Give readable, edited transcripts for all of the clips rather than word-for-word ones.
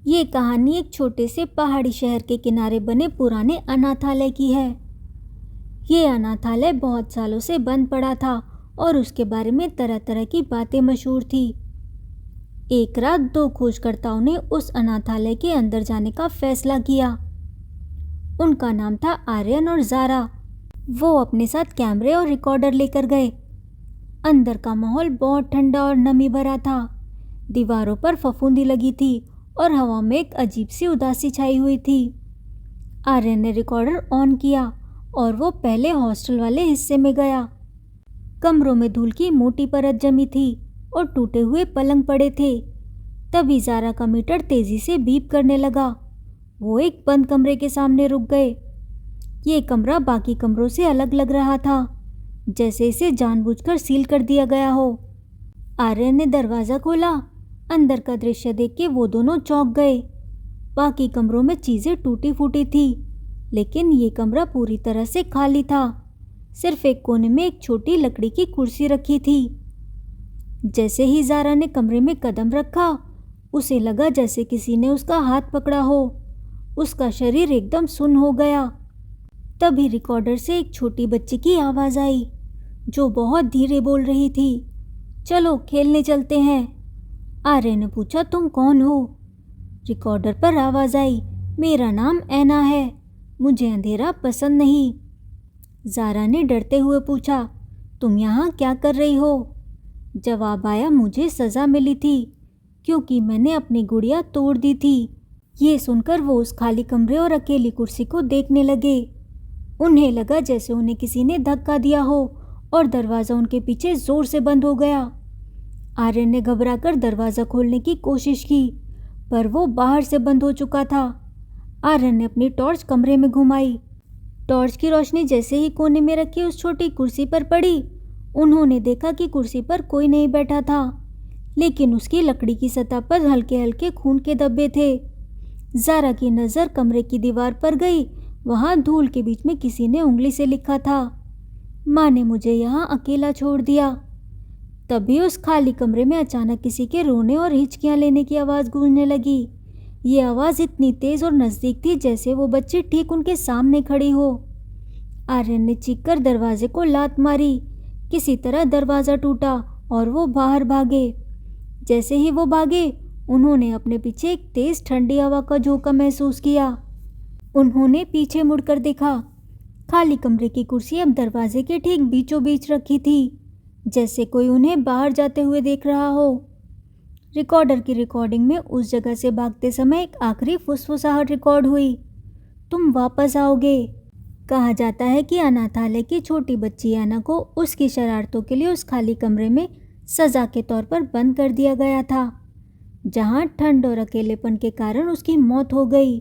ये कहानी एक छोटे से पहाड़ी शहर के किनारे बने पुराने अनाथालय की है। ये अनाथालय बहुत सालों से बंद पड़ा था और उसके बारे में तरह तरह की बातें मशहूर थी। एक रात दो खोजकर्ताओं ने उस अनाथालय के अंदर जाने का फैसला किया। उनका नाम था आर्यन और ज़ारा। वो अपने साथ कैमरे और रिकॉर्डर लेकर गए। अंदर का माहौल बहुत ठंडा और नमी भरा था। दीवारों पर फफूंदी लगी थी और हवा में एक अजीब सी उदासी छाई हुई थी। आर्यन ने रिकॉर्डर ऑन किया और वो पहले हॉस्टल वाले हिस्से में गया। कमरों में धूल की मोटी परत जमी थी और टूटे हुए पलंग पड़े थे। तभी ज़ारा का मीटर तेजी से बीप करने लगा। वो एक बंद कमरे के सामने रुक गए। ये कमरा बाकी कमरों से अलग लग रहा था, जैसे इसे जानबूझकर सील कर दिया गया हो। आर्यन ने दरवाज़ा खोला। अंदर का दृश्य देख के वो दोनों चौंक गए। बाकी कमरों में चीज़ें टूटी फूटी थी, लेकिन ये कमरा पूरी तरह से खाली था। सिर्फ एक कोने में एक छोटी लकड़ी की कुर्सी रखी थी। जैसे ही ज़ारा ने कमरे में कदम रखा, उसे लगा जैसे किसी ने उसका हाथ पकड़ा हो। उसका शरीर एकदम सुन्न हो गया। तभी रिकॉर्डर से एक छोटी बच्ची की आवाज़ आई, जो बहुत धीरे बोल रही थी, चलो खेलने चलते हैं। आर्य ने पूछा, तुम कौन हो? रिकॉर्डर पर आवाज़ आई, मेरा नाम ऐना है, मुझे अंधेरा पसंद नहीं। ज़ारा ने डरते हुए पूछा, तुम यहाँ क्या कर रही हो? जवाब आया, मुझे सज़ा मिली थी क्योंकि मैंने अपनी गुड़िया तोड़ दी थी। ये सुनकर वो उस खाली कमरे और अकेली कुर्सी को देखने लगे। उन्हें लगा जैसे उन्हें किसी ने धक्का दिया हो और दरवाज़ा उनके पीछे ज़ोर से बंद हो गया। आर्यन ने घबराकर दरवाज़ा खोलने की कोशिश की, पर वो बाहर से बंद हो चुका था। आर्यन ने अपनी टॉर्च कमरे में घुमाई। टॉर्च की रोशनी जैसे ही कोने में रखी उस छोटी कुर्सी पर पड़ी, उन्होंने देखा कि कुर्सी पर कोई नहीं बैठा था, लेकिन उसकी लकड़ी की सतह पर हल्के हल्के खून के धब्बे थे। ज़ारा की नज़र कमरे की दीवार पर गई। वहाँ धूल के बीच में किसी ने उंगली से लिखा था, माँ ने मुझे यहाँ अकेला छोड़ दिया। तभी उस खाली कमरे में अचानक किसी के रोने और हिचकियाँ लेने की आवाज़ गूंजने लगी। ये आवाज़ इतनी तेज़ और नज़दीक थी जैसे वो बच्ची ठीक उनके सामने खड़ी हो। आर्यन ने चीखकर दरवाजे को लात मारी। किसी तरह दरवाज़ा टूटा और वो बाहर भागे। जैसे ही वो भागे, उन्होंने अपने पीछे एक तेज़ ठंडी हवा का झोंका महसूस किया। उन्होंने पीछे मुड़कर देखा। खाली कमरे की कुर्सी अब दरवाजे के ठीक बीचों बीच रखी थी, जैसे कोई उन्हें बाहर जाते हुए देख रहा हो। रिकॉर्डर की रिकॉर्डिंग में उस जगह से भागते समय एक आखिरी फुसफुसाहट रिकॉर्ड हुई, तुम वापस आओगे। कहा जाता है कि अनाथालय की छोटी बच्ची ऐना को उसकी शरारतों के लिए उस खाली कमरे में सज़ा के तौर पर बंद कर दिया गया था, जहां ठंड और अकेलेपन के कारण उसकी मौत हो गई।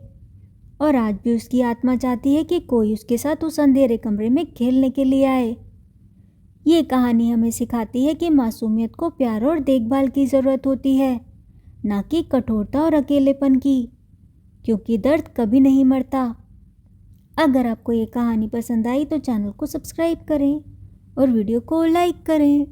और आज भी उसकी आत्मा चाहती है कि कोई उसके साथ उस अंधेरे कमरे में खेलने के लिए आए। ये कहानी हमें सिखाती है कि मासूमियत को प्यार और देखभाल की ज़रूरत होती है, ना कि कठोरता और अकेलेपन की, क्योंकि दर्द कभी नहीं मरता। अगर आपको ये कहानी पसंद आई तो चैनल को सब्सक्राइब करें और वीडियो को लाइक करें।